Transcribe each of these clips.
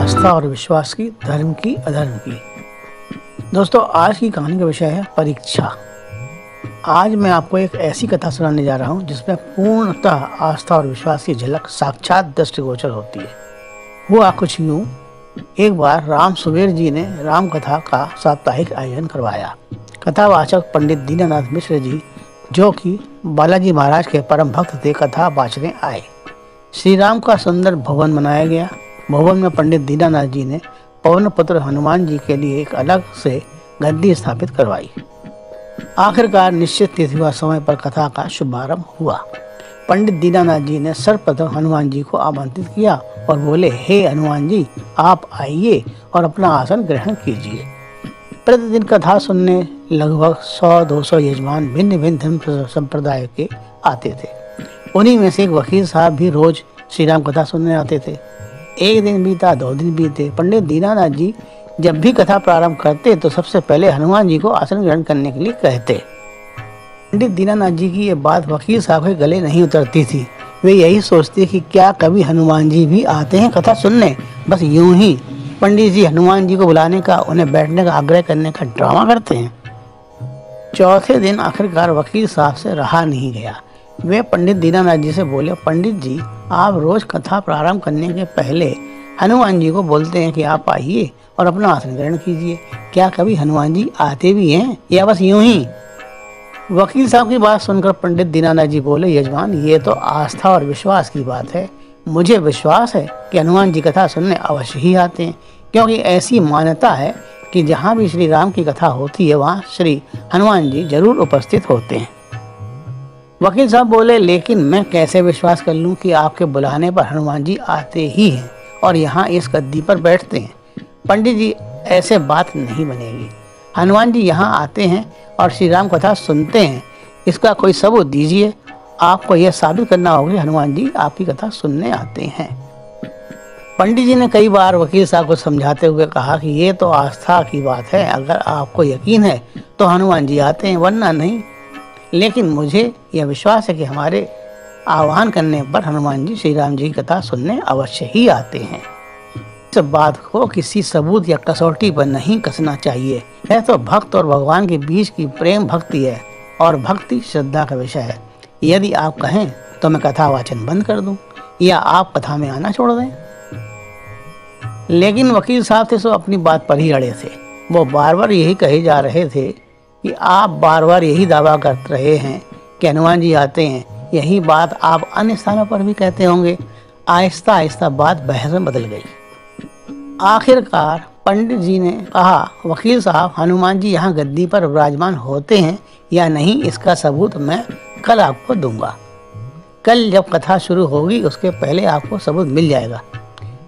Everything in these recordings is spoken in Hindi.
आस्था और विश्वास की, धर्म की, अधर्म की। दोस्तों, आज की कहानी का विषय है परीक्षा। आज मैं आपको एक ऐसी कथा सुनाने जा रहा हूँ जिसमें पूर्णतः आस्था और विश्वास की झलक साक्षात दृष्टिगोचर होती है। हुआ कुछ यूं, एक बार राम सुबेर जी ने राम कथा का साप्ताहिक आयोजन करवाया। कथावाचक पंडित दीनानाथ मिश्र जी, जो कि बालाजी महाराज के परम भक्त थे, कथा वाचने आए। श्री राम का सुंदर भवन बनाया गया। भवन में पंडित दीनानाथ जी ने पवन पुत्र हनुमान जी के लिए एक अलग से गद्दी स्थापित करवाई। आखिरकार निश्चित तिथि व समय पर कथा का शुभारंभ हुआ। पंडित दीनानाथ जी ने सर्वप्रथम हनुमान जी को आमंत्रित किया और बोले, हे हनुमान जी, आप आइए और अपना आसन ग्रहण कीजिए। प्रतिदिन कथा सुनने लगभग 100-200 यजमान भिन्न भिन्न धर्म संप्रदाय के आते थे। उन्हीं में से एक वकील साहब भी रोज श्री राम कथा सुनने आते थे। एक दिन बीता, 2 दिन बीते। पंडित दीनानाथ जी जब भी कथा प्रारंभ करते तो सबसे पहले हनुमान जी को आसन ग्रहण करने के लिए कहते। पंडित दीनानाथ जी की ये बात वकील साहब के गले नहीं उतरती थी। वे यही सोचते कि क्या कभी हनुमान जी भी आते हैं कथा सुनने। बस यूं ही पंडित जी हनुमान जी को बुलाने का, उन्हें बैठने का आग्रह करने का ड्रामा करते हैं। चौथे दिन आखिरकार वकील साहब से रहा नहीं गया। वे पंडित दीनानाथ जी से बोले, पंडित जी, आप रोज कथा प्रारंभ करने के पहले हनुमान जी को बोलते हैं कि आप आइए और अपना आसन ग्रहण कीजिए। क्या कभी हनुमान जी आते भी हैं या बस यूं ही? वकील साहब की बात सुनकर पंडित दीनानाथ जी बोले, यजमान, ये तो आस्था और विश्वास की बात है। मुझे विश्वास है कि हनुमान जी कथा सुनने अवश्य ही आते हैं, क्योंकि ऐसी मान्यता है कि जहाँ भी श्री राम की कथा होती है वहाँ श्री हनुमान जी जरूर उपस्थित होते हैं। वकील साहब बोले, लेकिन मैं कैसे विश्वास कर लूं कि आपके बुलाने पर हनुमान जी आते ही हैं और यहाँ इस गद्दी पर बैठते हैं? पंडित जी, ऐसे बात नहीं बनेगी। हनुमान जी यहाँ आते हैं और श्री राम कथा सुनते हैं, इसका कोई सबूत दीजिए। आपको यह साबित करना होगा कि हनुमान जी आपकी कथा सुनने आते हैं। पंडित जी ने कई बार वकील साहब को समझाते हुए कहा कि ये तो आस्था की बात है, अगर आपको यकीन है तो हनुमान जी आते हैं, वरना नहीं। लेकिन मुझे यह विश्वास है कि हमारे आह्वान करने पर हनुमान जी श्री राम जी की कथा सुनने अवश्य ही आते हैं। इस बात को किसी सबूत या कसौटी पर नहीं कसना चाहिए। यह तो भक्त और भगवान के बीच की प्रेम भक्ति है और भक्ति श्रद्धा का विषय है। यदि आप कहें तो मैं कथा वाचन बंद कर दूं या आप कथा में आना छोड़ दें। लेकिन वकील साहब थे सो अपनी बात पर ही अड़े थे। वो बार बार यही कहे जा रहे थे कि आप बार बार यही दावा कर रहे हैं कि हनुमान जी आते हैं। यही बात आप अन्य स्थानों पर भी कहते होंगे। आहिस्ता आहिस्ता बात बहस में बदल गई। आखिरकार पंडित जी ने कहा, वकील साहब, हनुमान जी यहाँ गद्दी पर विराजमान होते हैं या नहीं, इसका सबूत मैं कल आपको दूंगा। कल जब कथा शुरू होगी उसके पहले आपको सबूत मिल जाएगा।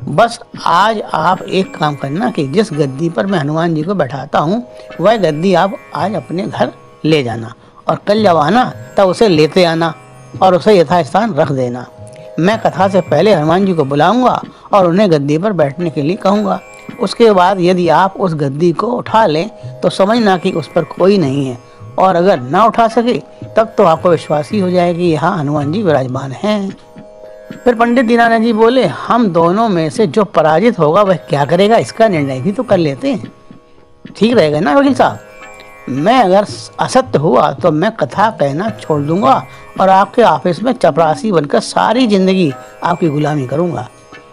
बस आज आप एक काम करना कि जिस गद्दी पर मैं हनुमान जी को बैठाता हूँ वह गद्दी आप आज अपने घर ले जाना और कल जब आना तब उसे लेते आना और उसे यथास्थान रख देना। मैं कथा से पहले हनुमान जी को बुलाऊंगा और उन्हें गद्दी पर बैठने के लिए कहूँगा। उसके बाद यदि आप उस गद्दी को उठा लें तो समझना कि उस पर कोई नहीं है, और अगर ना उठा सके तब तो आपको विश्वास ही हो जाएगा कि यहाँ हनुमान जी विराजमान हैं। फिर पंडित दीनानाथ जी बोले, हम दोनों में से जो पराजित होगा वह क्या करेगा, इसका निर्णय भी तो कर लेते हैं। ठीक रहेगा ना वकील साहब? मैं अगर असत्य हुआ तो मैं कथा कहना छोड़ दूंगा और आपके ऑफिस में चपरासी बनकर सारी जिंदगी आपकी गुलामी करूंगा।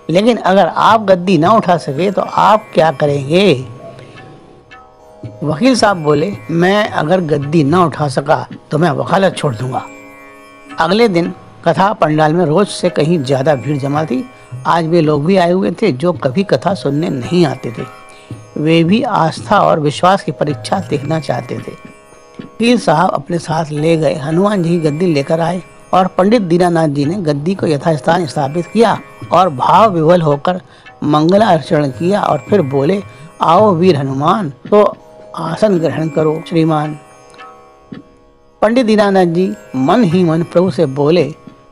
लेकिन अगर आप गद्दी ना उठा सके तो आप क्या करेंगे? वकील साहब बोले, मैं अगर गद्दी ना उठा सका तो मैं वकालत छोड़ दूंगा। अगले दिन कथा पंडाल में रोज से कहीं ज्यादा भीड़ जमा थी। आज वे लोग भी आए हुए थे जो कभी कथा सुनने नहीं आते थे। वे भी आस्था और विश्वास की परीक्षा देखना चाहते थे। वकील साहब अपने साथ ले गए हनुमान जी की गद्दी लेकर आए और पंडित दीनानाथ जी ने गद्दी को यथास्थान स्थापित किया और भाव विवल होकर मंगलाचरण किया और फिर बोले, आओ वीर हनुमान, तो आसन ग्रहण करो श्रीमान। पंडित दीनानाथ जी मन ही मन प्रभु से बोले,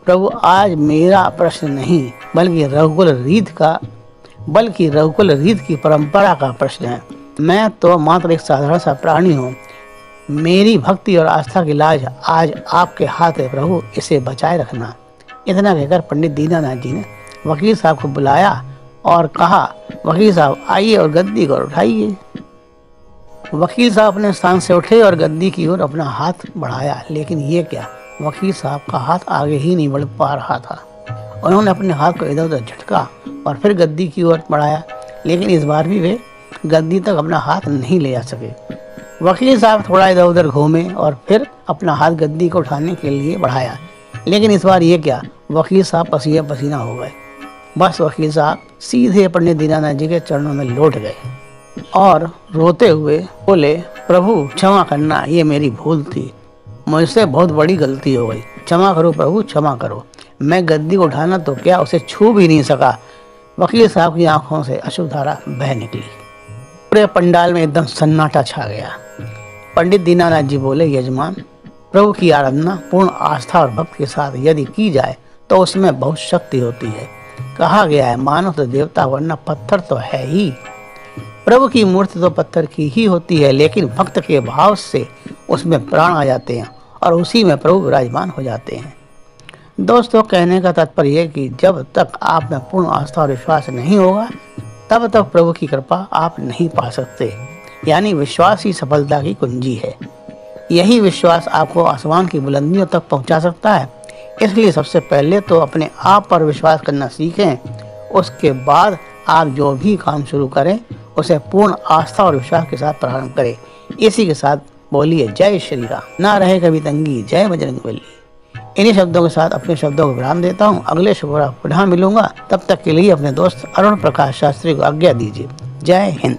प्रभु, आज मेरा प्रश्न नहीं बल्कि रघुकुल रीत की परंपरा का प्रश्न है। मैं तो मात्र एक साधारण सा प्राणी हूँ। मेरी भक्ति और आस्था की लाज आज आपके हाथ है प्रभु, इसे बचाए रखना। इतना कहकर पंडित दीनानाथ जी ने वकील साहब को बुलाया और कहा, वकील साहब आइए और गद्दी को उठाइए। वकील साहब अपने स्थान से उठे और गद्दी की ओर अपना हाथ बढ़ाया, लेकिन ये क्या, वकील साहब का हाथ आगे ही नहीं बढ़ पा रहा था। उन्होंने अपने हाथ को इधर उधर झटका और फिर गद्दी की ओर बढ़ाया, लेकिन इस बार भी वे गद्दी तक अपना हाथ नहीं ले जा सके। वकील साहब थोड़ा इधर उधर घूमे और फिर अपना हाथ गद्दी को उठाने के लिए बढ़ाया, लेकिन इस बार ये क्या, वकील साहब पसीना पसीना हो गए। बस वकील साहब सीधे पंडित दीनानाथ जी के चरणों में लौट गए और रोते हुए बोले, प्रभु क्षमा करना, ये मेरी भूल थी, मुझसे बहुत बड़ी गलती हो गई, क्षमा करो प्रभु क्षमा करो। मैं गद्दी को उठाना तो क्या, उसे छू भी नहीं सका। वकील साहब की आंखों से अश्रुधारा बह निकली। पूरे पंडाल में एकदम सन्नाटा छा गया। पंडित दीनानाथ जी बोले, यजमान, प्रभु की आराधना पूर्ण आस्था और भक्ति के साथ यदि की जाए तो उसमें बहुत शक्ति होती है। कहा गया है, मानव तो देवता वरना पत्थर तो है ही। प्रभु की मूर्ति तो पत्थर की ही होती है, लेकिन भक्त के भाव से उसमें प्राण आ जाते हैं और उसी में प्रभु विराजमान हो जाते हैं। दोस्तों, कहने का तात्पर्य है कि जब तक आप में पूर्ण आस्था और विश्वास नहीं होगा तब तक प्रभु की कृपा आप नहीं पा सकते। यानी विश्वास ही सफलता की कुंजी है। यही विश्वास आपको आसमान की बुलंदियों तक पहुंचा सकता है। इसलिए सबसे पहले तो अपने आप पर विश्वास करना सीखें, उसके बाद आप जो भी काम शुरू करें उसे पूर्ण आस्था और विश्वास के साथ प्रारंभ करें। इसी के साथ बोलिए जय श्री राम, ना रहे कभी तंगी, जय बजरंगबली। इन्हीं शब्दों के साथ अपने शब्दों को विराम देता हूँ। अगले शुक्रवार पुनः मिलूंगा, तब तक के लिए अपने दोस्त अरुण प्रकाश शास्त्री को आज्ञा दीजिए। जय हिंद।